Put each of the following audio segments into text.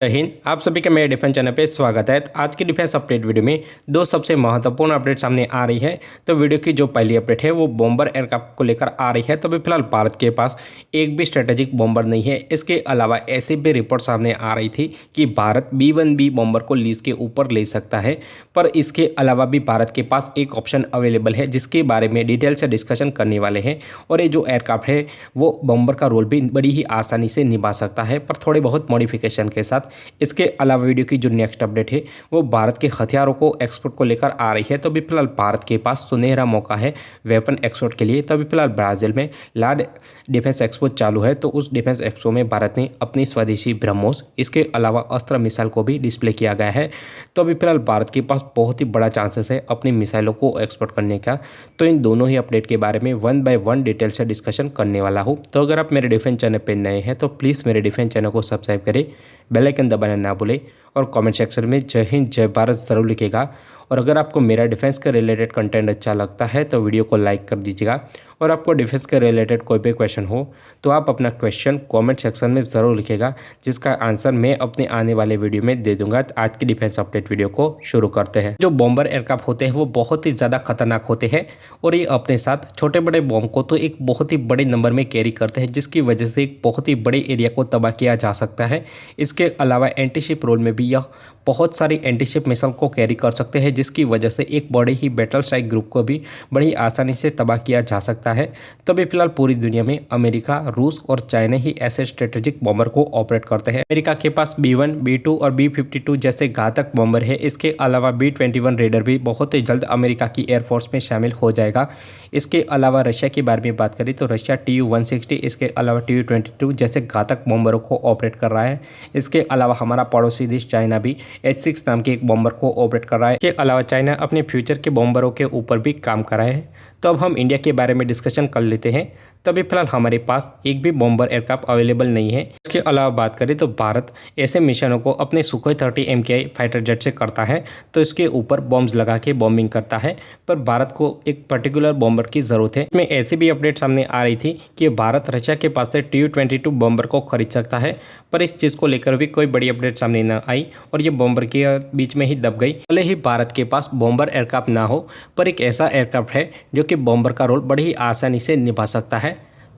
जय हिंद। आप सभी का मेरे डिफेंस चैनल पे स्वागत है। तो आज की डिफेंस अपडेट वीडियो में दो सबसे महत्वपूर्ण अपडेट सामने आ रही है। तो वीडियो की जो पहली अपडेट है वो बॉम्बर एयरक्राफ्ट को लेकर आ रही है। तो अभी फिलहाल भारत के पास एक भी स्ट्रेटेजिक बॉम्बर नहीं है। इसके अलावा ऐसी भी रिपोर्ट सामने आ रही थी कि भारत B-1B बॉम्बर को लीज के ऊपर ले सकता है, पर इसके अलावा भी भारत के पास एक ऑप्शन अवेलेबल है जिसके बारे में डिटेल से डिस्कशन करने वाले हैं। और ये जो एयरक्राफ्ट है वो बॉम्बर का रोल भी बड़ी ही आसानी से निभा सकता है, पर थोड़े बहुत मॉडिफिकेशन के साथ। इसके अलावा वीडियो की जो नेक्स्ट अपडेट है वो भारत के हथियारों को एक्सपोर्ट को लेकर आ रही है। तो अभी फिलहाल भारत के पास सुनहरा मौका है वेपन एक्सपोर्ट के लिए। तो अभी फिलहाल ब्राज़ील में लार्ज डिफेंस एक्सपो चालू है। तो उस डिफेंस एक्सपो में भारत ने अपनी स्वदेशी ब्रह्मोस, इसके अलावा अस्त्र मिसाइल को भी डिस्प्ले किया गया है। तो अभी फिलहाल भारत के पास बहुत ही बड़ा चांसेस है अपनी मिसाइलों को एक्सपोर्ट करने का। तो इन दोनों ही अपडेट के बारे में 1 बाय 1 डिटेल से डिस्कशन करने वाला हूँ। तो अगर आप मेरे डिफेंस चैनल पर नए हैं तो प्लीज़ मेरे डिफेंस चैनल को सब्सक्राइब करें, बेल आइकन दबाना ना भूलें और कमेंट सेक्शन में जय हिंद जय भारत ज़रूर लिखेगा। और अगर आपको मेरा डिफेंस के रिलेटेड कंटेंट अच्छा लगता है तो वीडियो को लाइक कर दीजिएगा। और आपको डिफेंस के रिलेटेड कोई भी क्वेश्चन हो तो आप अपना क्वेश्चन कमेंट सेक्शन में ज़रूर लिखेगा, जिसका आंसर मैं अपने आने वाले वीडियो में दे दूंगा। तो आज की डिफेंस अपडेट वीडियो को शुरू करते हैं। जो बॉम्बर एयरक्राफ्ट होते हैं वो बहुत ही ज़्यादा खतरनाक होते हैं और ये अपने साथ छोटे बड़े बॉम्ब को तो एक बहुत ही बड़े नंबर में कैरी करते हैं, जिसकी वजह से एक बहुत ही बड़े एरिया को तबाह किया जा सकता है। इसके अलावा एंटीशिप रोल में भी यह बहुत सारी एंटीशिप मिसाइल को कैरी कर सकते हैं, जिसकी वजह से एक बड़े ही बैटल स्ट्राइक ग्रुप को भी बड़ी आसानी से तबाह किया जा सकता है। तो अभी फिलहाल पूरी दुनिया में अमेरिका, रूस और चाइना ही ऐसे स्ट्रेटेजिक बॉम्बर को ऑपरेट करते हैं। अमेरिका के पास B-1, B-2 और B-52 जैसे घातक बॉम्बर है। इसके अलावा B-21 रेडर भी बहुत ही जल्द अमेरिका की एयरफोर्स में शामिल हो जाएगा। इसके अलावा रशिया के बारे में बात करें तो रशिया Tu-160, इसके अलावा Tu-22 जैसे घातक बॉम्बरों को ऑपरेट कर रहा है। इसके अलावा हमारा पड़ोसी देश चाइना भी H-6 नाम के एक बॉम्बर को ऑपरेट कर रहा है। इसके अलावा चाइना अपने फ्यूचर के बॉम्बरों के ऊपर भी काम कर रहा है। तो अब हम इंडिया के बारे में डिस्कशन कर लेते हैं। तो अभी फिलहाल हमारे पास एक भी बॉम्बर एयरक्राफ्ट अवेलेबल नहीं है। इसके अलावा बात करें तो भारत ऐसे मिशनों को अपने सुखोई 30 MKI फाइटर जेट से करता है। तो इसके ऊपर बॉम्ब्स लगा के बॉम्बिंग करता है, पर भारत को एक पर्टिकुलर बॉम्बर की ज़रूरत है। इसमें ऐसी भी अपडेट सामने आ रही थी कि भारत रशिया के पास से Tu-22 बॉम्बर को खरीद सकता है, पर इस चीज़ को लेकर भी कोई बड़ी अपडेट सामने न आई और ये बॉम्बर के बीच में ही दब गई। भले ही भारत के पास बॉम्बर एयरक्राफ्ट ना हो, पर एक ऐसा एयरक्राफ्ट है जो कि बॉम्बर का रोल बड़ी ही आसानी से निभा सकता है।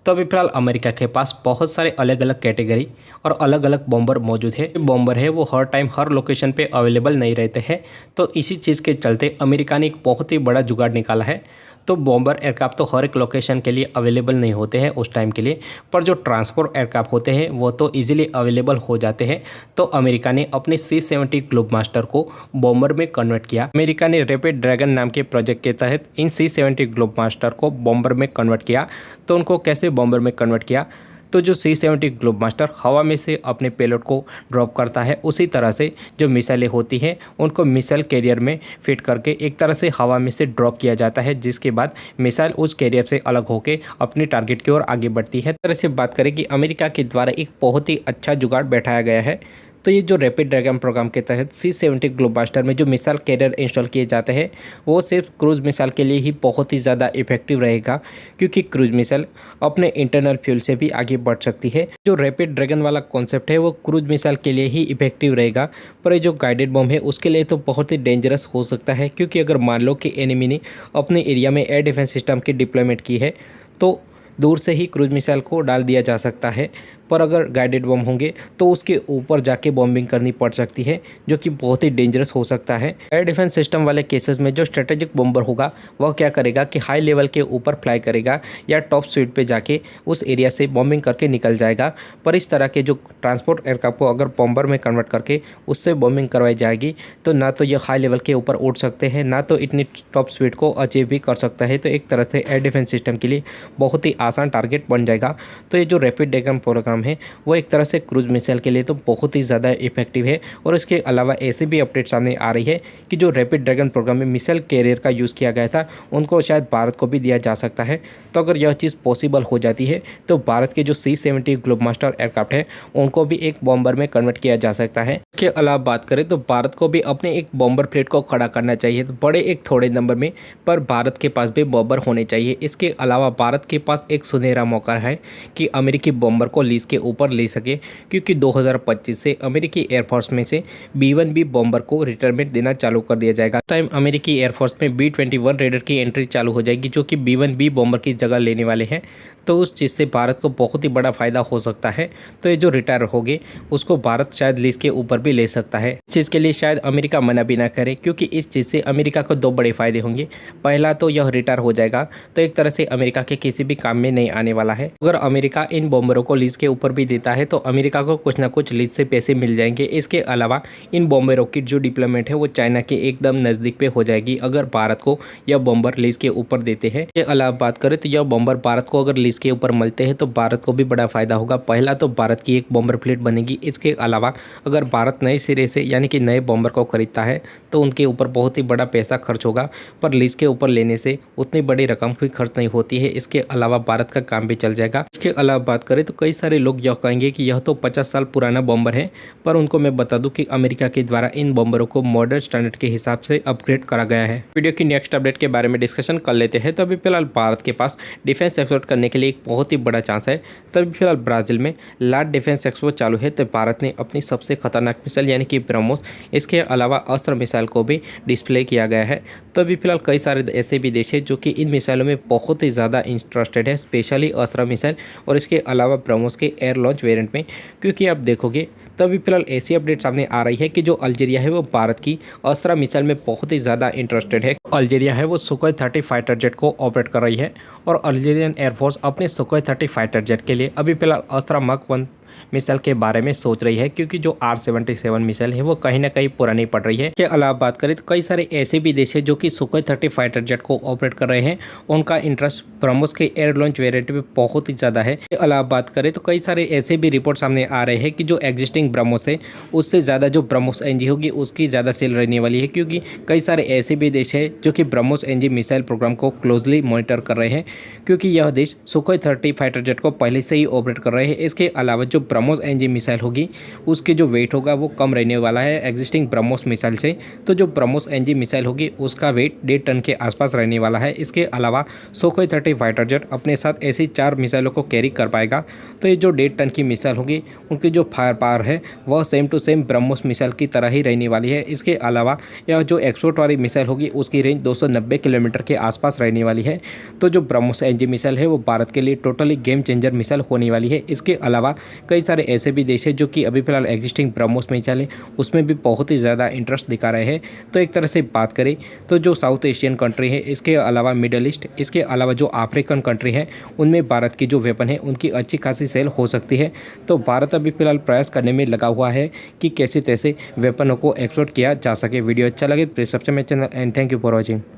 तो अभी फिलहाल अमेरिका के पास बहुत सारे अलग अलग कैटेगरी और अलग अलग बॉम्बर मौजूद है। बॉम्बर है वो हर टाइम हर लोकेशन पे अवेलेबल नहीं रहते हैं। तो इसी चीज़ के चलते अमेरिका ने एक बहुत ही बड़ा जुगाड़ निकाला है। तो बॉम्बर एयरक्राफ्ट तो हर एक लोकेशन के लिए अवेलेबल नहीं होते हैं उस टाइम के लिए, पर जो ट्रांसपोर्ट एयरक्राफ्ट होते हैं वो तो इजीली अवेलेबल हो जाते हैं। तो अमेरिका ने अपने C-70 ग्लोबमास्टर को बॉम्बर में कन्वर्ट किया। अमेरिका ने रैपिड ड्रैगन नाम के प्रोजेक्ट के तहत इन C-70 ग्लोबमास्टर को बॉम्बर में कन्वर्ट किया। तो उनको कैसे बॉम्बर में कन्वर्ट किया, तो जो C-70 ग्लोबमास्टर हवा में से अपने पेलोड को ड्रॉप करता है, उसी तरह से जो मिसाइलें होती हैं उनको मिसाइल कैरियर में फिट करके एक तरह से हवा में से ड्रॉप किया जाता है, जिसके बाद मिसाइल उस कैरियर से अलग होकर अपनी टारगेट की ओर आगे बढ़ती है। इस तरह से बात करें कि अमेरिका के द्वारा एक बहुत ही अच्छा जुगाड़ बैठाया गया है। तो ये जो रैपिड ड्रैगन प्रोग्राम के तहत C-70 ग्लोबमास्टर में जो मिसाइल कैरियर इंस्टॉल किए जाते हैं वो सिर्फ क्रूज मिसाइल के लिए ही बहुत ही ज़्यादा इफेक्टिव रहेगा, क्योंकि क्रूज मिसाइल अपने इंटरनल फ्यूल से भी आगे बढ़ सकती है। जो रैपिड ड्रैगन वाला कॉन्सेप्ट है वो क्रूज मिसाइल के लिए ही इफेक्टिव रहेगा, पर ये जो गाइडेड बॉम्ब है उसके लिए तो बहुत ही डेंजरस हो सकता है, क्योंकि अगर मान लो कि एनिमी ने अपने एरिया में एयर डिफेंस सिस्टम की डिप्लॉयमेंट की है तो दूर से ही क्रूज मिसाइल को डाल दिया जा सकता है, पर अगर गाइडेड बम होंगे तो उसके ऊपर जाके बॉम्बिंग करनी पड़ सकती है, जो कि बहुत ही डेंजरस हो सकता है। एयर डिफेंस सिस्टम वाले केसेस में जो स्ट्रेटेजिक बॉम्बर होगा वह क्या करेगा कि हाई लेवल के ऊपर फ्लाई करेगा या टॉप स्पीड पे जाके उस एरिया से बॉम्बिंग करके निकल जाएगा। पर इस तरह के जो ट्रांसपोर्ट एयरक्राफ्ट को अगर बॉम्बर में कन्वर्ट करके उससे बॉम्बिंग करवाई जाएगी तो ना तो ये हाई लेवल के ऊपर उड़ सकते हैं, ना तो इतनी टॉप स्पीड को अचीव भी कर सकता है। तो एक तरह से एयर डिफेंस सिस्टम के लिए बहुत ही आसान टारगेट बन जाएगा। तो ये जो रैपिड ड्रैगन प्रोग्राम है वो एक तरह से क्रूज मिसाइल के लिए तो बहुत ही ज़्यादा इफेक्टिव है। और इसके अलावा ऐसी भी अपडेट सामने आ रही है कि जो रैपिड ड्रैगन प्रोग्राम में मिसाइल कैरियर का यूज़ किया गया था उनको शायद भारत को भी दिया जा सकता है। तो अगर यह चीज़ पॉसिबल हो जाती है तो भारत के जो C-70 ग्लोबमास्टर एयरक्राफ्ट है उनको भी एक बॉम्बर में कन्वर्ट किया जा सकता है। इसके अलावा बात करें तो भारत को भी अपने एक बॉम्बर फ्लीट को खड़ा करना चाहिए, तो बड़े एक थोड़े नंबर में, पर भारत के पास भी बॉम्बर होने चाहिए। इसके अलावा भारत के पास एक सुनहरा मौका है कि अमेरिकी बॉम्बर को लीज लीज के ऊपर ले सके, क्योंकि 2025 से अमेरिकी एयरफोर्स में से B-1B बॉम्बर को रिटायरमेंट देना चालू कर दिया जाएगा। टाइम अमेरिकी एयरफोर्स में B-21 रेडर की एंट्री चालू हो जाएगी, जो कि B-1B बॉम्बर की जगह लेने वाले हैं। तो उस चीज़ से भारत को बहुत ही बड़ा फायदा हो सकता है। तो ये जो रिटायर होंगे उसको भारत शायद लीज के ऊपर भी ले सकता है। इस चीज़ के लिए शायद अमेरिका मना भी ना करे, क्योंकि इस चीज़ से अमेरिका को दो बड़े फायदे होंगे। पहला तो यह रिटायर हो जाएगा तो एक तरह से अमेरिका के किसी भी काम में नहीं आने वाला है। अगर अमेरिका इन बॉम्बरों को लीज के ऊपर भी देता है तो अमेरिका को कुछ ना कुछ लीज से पैसे मिल जाएंगे। इसके अलावा इन बॉम्बरों की जो डिप्लॉयमेंट है वो चाइना के एकदम नज़दीक पे हो जाएगी अगर भारत को यह बॉम्बर लीज के ऊपर देते हैं। इसके अलावा बात करें तो यह बॉम्बर भारत को अगर लीज के ऊपर मिलते हैं तो भारत को भी बड़ा फायदा होगा। पहला तो भारत की एक बॉम्बर फ्लीट बनेगी। इसके अलावा अगर भारत नए सिरे से यानी कि नए बॉम्बर को खरीदता है तो उनके ऊपर बहुत ही बड़ा पैसा खर्च होगा, पर लीज के ऊपर लेने से उतनी बड़ी रकम भी खर्च नहीं होती है। इसके अलावा भारत का काम भी चल जाएगा। इसके अलावा बात करें तो कई सारे लोग यह कहेंगे कि यह तो 50 साल पुराना बॉम्बर है, पर उनको मैं बता दूं कि अमेरिका के द्वारा इन बॉम्बरों को मॉडर्न स्टैंडर्ड के हिसाब से अपग्रेड करा गया है। वीडियो की नेक्स्ट अपडेट के बारे में डिस्कशन कर लेते हैं। तो अभी फिलहाल भारत के पास डिफेंस एक्सपोर्ट करने के लिए एक बहुत ही बड़ा चांस है। तो अभी फिलहाल ब्राजील में लार्ज डिफेंस एक्सपो चालू है। तो भारत ने अपनी सबसे खतरनाक मिसाइल यानी कि ब्रह्मोस, इसके अलावा अस्त्र मिसाइल को भी डिस्प्ले किया गया है। तो अभी फिलहाल कई सारे ऐसे भी देश हैं जो कि इन मिसाइलों में बहुत ही ज़्यादा इंटरेस्टेड है, स्पेशली अस्त्र मिसाइल और इसके अलावा ब्रह्मोस के एयर लॉन्च वेरिएंट में। क्योंकि आप देखोगे तो अभी फिलहाल ऐसी अपडेट सामने आ रही है कि जो अल्जीरिया है वो भारत की अस्त्र मिसाइल में बहुत ही ज़्यादा इंटरेस्टेड है। अल्जीरिया है वो सुखोई 30 फाइटर जेट को ऑपरेट कर रही है और अल्जीरियन एयरफोर्स अपने सुखोई 30 फाइटर जेट के लिए अभी फिलहाल अस्त्र मक 1 मिसाइल के बारे में सोच रही है, क्योंकि जो R-77 मिसाइल है वो कहीं ना कहीं पुरानी पड़ रही है। के अलावा बात करें तो कई सारे ऐसे भी देश हैं जो कि सुखोई 30 फाइटर जेट को ऑपरेट कर रहे हैं। उनका इंटरेस्ट ब्रह्मोस के एयर लॉन्च वेरिएंट में बहुत ही ज़्यादा है। के अलावा बात करें तो कई सारे ऐसे भी रिपोर्ट सामने आ रहे हैं कि जो एग्जिस्टिंग ब्रह्मोस है उससे ज़्यादा जो ब्रह्मोस एनजी होगी उसकी ज़्यादा सेल रहने वाली है, क्योंकि कई सारे ऐसे भी देश है जो कि ब्रह्मोस एनजी मिसाइल प्रोग्राम को क्लोजली मॉनिटर कर रहे हैं, क्योंकि यह देश सुखोई 30 फाइटर जेट को पहले से ही ऑपरेट कर रहे हैं। इसके अलावा जो ब्रह्मोस एनजी मिसाइल होगी उसके जो वेट होगा वो कम रहने वाला है एग्जिस्टिंग ब्रह्मोस मिसाइल से। तो जो ब्रह्मोस एनजी मिसाइल होगी उसका वेट 1.5 टन के आसपास रहने वाला है। इसके अलावा सुखोई 30 फाइटर जेट अपने साथ ऐसी 4 मिसाइलों को कैरी कर पाएगा। तो ये जो 1.5 टन की मिसाइल होगी उनकी जो फायर पावर है वह same to same BrahMos missile की तरह ही रहने वाली है। इसके अलावा यह जो एक्सपोर्ट वाली मिसाइल होगी उसकी रेंज 290 किलोमीटर के आसपास रहने वाली है। तो जो ब्रह्मोस एनजी मिसाइल है वो भारत के लिए टोटली गेम चेंजर मिसाइल होने वाली है। इसके अलावा कई सारे ऐसे भी देश है जो कि अभी फिलहाल एग्जिस्टिंग ब्रह्मोस मिसाइल है उसमें भी बहुत ही ज़्यादा इंटरेस्ट दिखा रहे हैं। तो एक तरह से बात करें तो जो साउथ एशियन कंट्री है, इसके अलावा मिडल ईस्ट, इसके अलावा जो अफ्रीकन कंट्री है उनमें भारत की जो वेपन है उनकी अच्छी खासी सेल हो सकती है। तो भारत अभी फिलहाल प्रयास करने में लगा हुआ है कि कैसे तैसे वेपनों को एक्सपोर्ट किया जा सके। वीडियो अच्छा लगे please subscribe my channel and thank you for watching.